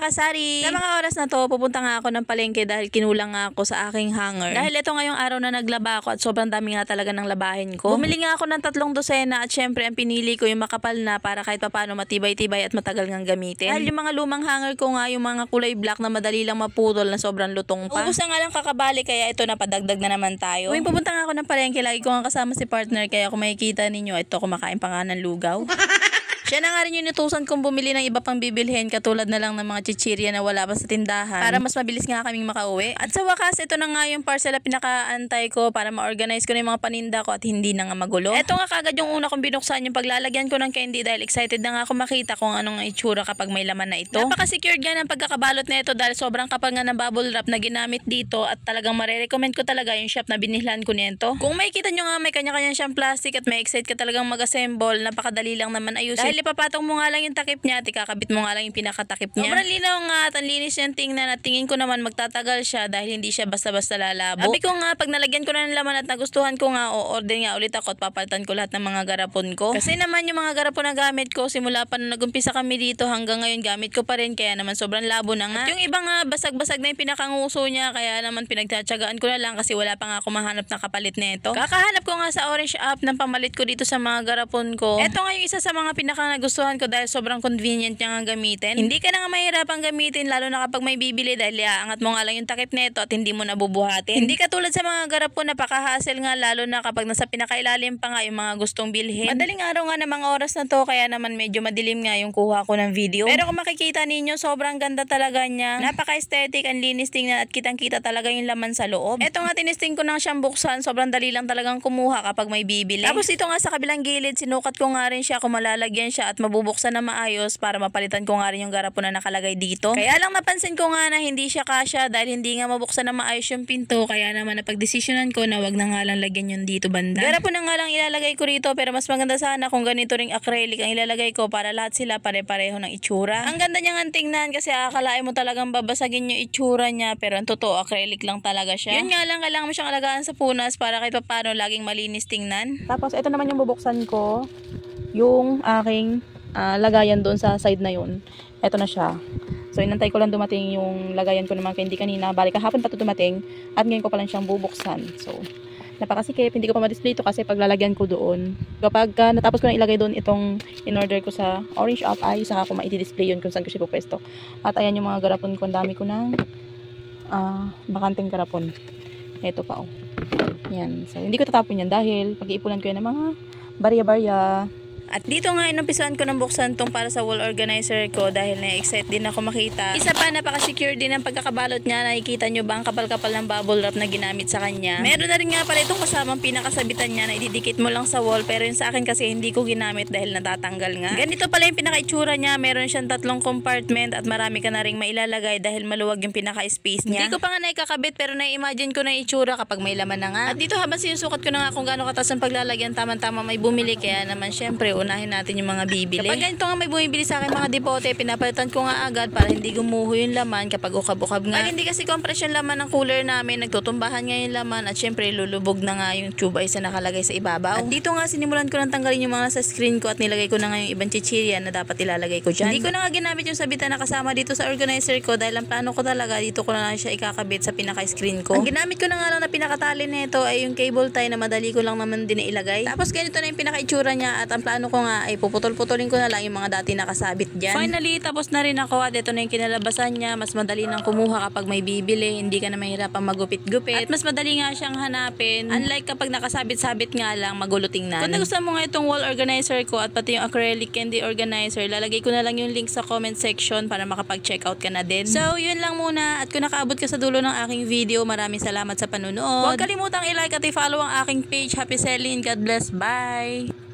kasari! Sa mga oras na to, pupunta nga ako ng palengke dahil kinulang nga ako sa aking hanger. Dahil ito ngayong araw na naglaba ako at sobrang dami nga talaga ng labahin ko. Bumili nga ako ng 3 dosena at syempre ang pinili ko yung makapal na para kahit papaano matibay-tibay at matagal ngang gamitin. Dahil yung mga lumang hanger ko nga yung mga kulay black na madali lang maputol na sobrang lutong pa. Ubus na nga lang kakabali kaya ito napadagdag na naman tayo. Tuwing pupunta nga ako ng palengke, lagi ko nga kasama si partner kaya kung makikita ninyo, ito kumakain pa nga ng lugaw. Siya na nga rin yung inutusan kong bumili ng iba pang bibilhin katulad na lang ng mga chichirya na wala pa sa tindahan para mas mabilis nga kaming makauwi. At sa wakas, ito na nga yung parcel na pinakaantay ko para ma-organize ko na yung mga paninda ko at hindi na nga magulo. Ito nga kagad yung una kong binuksan, yung paglalagyan ko ng candy dahil excited na nga ako makita kung anong itsura kapag may laman na ito. Napaka-secured nga ng pagkakabalot na ito dahil sobrang kapal nga ng bubble wrap na ginamit dito at talagang marerecommend ko talaga yung shop na binilhan ko nito. Kung makikita nyo nga may kanya-kanya siyang plastic at may excite ka talagang mag-assemble, napakadali lang naman ayusin. Dahil ipapatong mo nga lang yung takip niya at ikakabit mo nga lang yung pinakatakip niya. Sobrang linaw nga at ang linis niyang tingnan at tingin ko naman magtatagal siya dahil hindi siya basta-basta lalabo. Sabi ko nga pag nalagyan ko na ng laman at nagustuhan ko nga, o-order nga ulit ako at papalitan ko lahat ng mga garapon ko. Kasi naman yung mga garapon na gamit ko simula pa nung nag-umpisa kami dito hanggang ngayon gamit ko pa rin kaya naman sobrang labo na nga. At yung iba nga basag-basag na yung pinakanguso niya kaya naman pinagtsatsagaan ko na lang kasi wala pa nga ako mahanap na kapalit nito. Kakahanap ko nga sa Orange app ng pamalit ko dito sa mga garapon ko. Ito nga yung isa sa mga pinaka-nagustuhan ko dahil sobrang convenient niya nga gamitin. Hindi ka na nga mahirapang gamitin lalo na kapag may bibili dahil iaangat mo nga lang yung takip nito at hindi mo nabubuhatin. Hindi katulad sa mga garapon na napaka-hassle nga lalo na kapag nasa pinakailalim pa nga yung mga gustong bilhin. Madaling araw nga ng mga oras na to kaya naman medyo madilim nga yung kuha ko ng video. Pero kung makikita ninyo sobrang ganda talaga niya. Napaka-aesthetic, ang linis tingnan at kitang-kita talaga yung laman sa loob. Ito nga tinisting ko nang siyang buksan, sobrang dali lang talagang kumuha kapag may bibili. Tapos ito nga sa kabilang gilid, sinukat ko nga rin siya kung malalagyan siya at mabubuksan na maayos para mapalitan ko nga rin yung garapon na nakalagay dito. Kaya lang napansin ko nga na hindi siya kasya dahil hindi nga mabuksan na maayos yung pinto kaya naman napagdesisyonan ko na wag na nga lang lagyan yun dito banda. Garapon na nga lang ilalagay ko rito pero mas maganda sana kung ganito ring acrylic ang ilalagay ko para lahat sila pare-pareho ng itsura. Ang ganda niya nga tingnan kasi akalain mo talagang babasagin yung itsura niya pero ang totoo acrylic lang talaga siya. Yun nga lang kailangan mo siyang alagaan sa punas para kahit paano laging malinis tingnan. Tapos ito naman yung bubuksan ko, yung aking lagayan doon sa side na yun. Ito na siya. So inantay ko lang dumating yung lagayan ko ng mga candy kanina. Balik kahapon pa ito dumating at ngayon ko pa lang siyang bubuksan. So napakasikip, hindi ko pa ma-display ito kasi paglalagyan ko doon. Kapag natapos ko na ilagay doon itong in-order ko sa Orange app ay saka ko ma-display yun kung saan ko siya pupwesto. At ayan yung mga garapon ko. Ang dami ko ng bakanteng garapon. Ito pa oh. Yan. So hindi ko tatapon yan dahil pag-iipunan ko yan ng mga barya-barya. At dito nga inumpisahan ko ng buksan tong para sa wall organizer ko dahil na-excite din ako makita. Isa pa, napaka-secure din ang pagkakabalot niya. Nakikita nyo ba ang kapal-kapal ng bubble wrap na ginamit sa kanya? Meron na rin nga pala itong kasamang pinakasabitan niya na ididikit mo lang sa wall pero yung sa akin kasi hindi ko ginamit dahil natatanggal nga. Ganito pala yung pinaka-itsura niya. Meron siyang 3 compartment at marami ka na rin mailalagay dahil maluwag yung pinaka-space niya. Hindi ko pa nga naikakabit pero na-imagine ko na itsura kapag may laman na nga. At dito habang sinusukat ko na nga kung gaano katas ang paglalagyan, tamang-tama may bumili kaya naman syempre unahin natin yung mga bibili. Kapag ganito nga may bumibili sa akin mga depote, pinapalitan ko nga agad para hindi gumuho yung laman kapag ukab-ukab nga. Pag hindi kasi compress yung laman ng cooler namin, nagtutumbahan nga yung laman at syempre lulubog na nga yung tube ice na nakalagay sa ibabaw. At dito nga sinimulan ko nang tanggalin yung mga sa screen ko at nilagay ko na nga yung ibang chichirya na dapat ilalagay ko dyan. Hindi ko na nga ginamit yung sabitan na kasama dito sa organizer ko dahil ang plano ko talaga dito ko na lang siya ikakabit sa pinaka-screen ko. Ang ginamit ko na nga lang na pinakatali nito ay yung cable tie na madali ko lang naman din ilagay. Tapos ganito na yung pinaka-itsura niya at ang plano ko nga ay puputol-putulin ko na lang yung mga dati nakasabit dyan. Finally, tapos na rin ako at ito na yung kinalabasan niya. Mas madali nang kumuha kapag may bibili. Hindi ka na mahirapang magupit-gupit. At mas madali nga siyang hanapin. Unlike kapag nakasabit-sabit nga lang, magulo tingnan. Kung nagustuhan mo nga itong wall organizer ko at pati yung acrylic candy organizer, lalagay ko na lang yung link sa comment section para makapag-checkout ka na din. So, yun lang muna. At kung nakaabot ka sa dulo ng aking video, maraming salamat sa panunood. Huwag kalimutang i-like at i-follow ang aking page. Happy selling. God bless. Bye!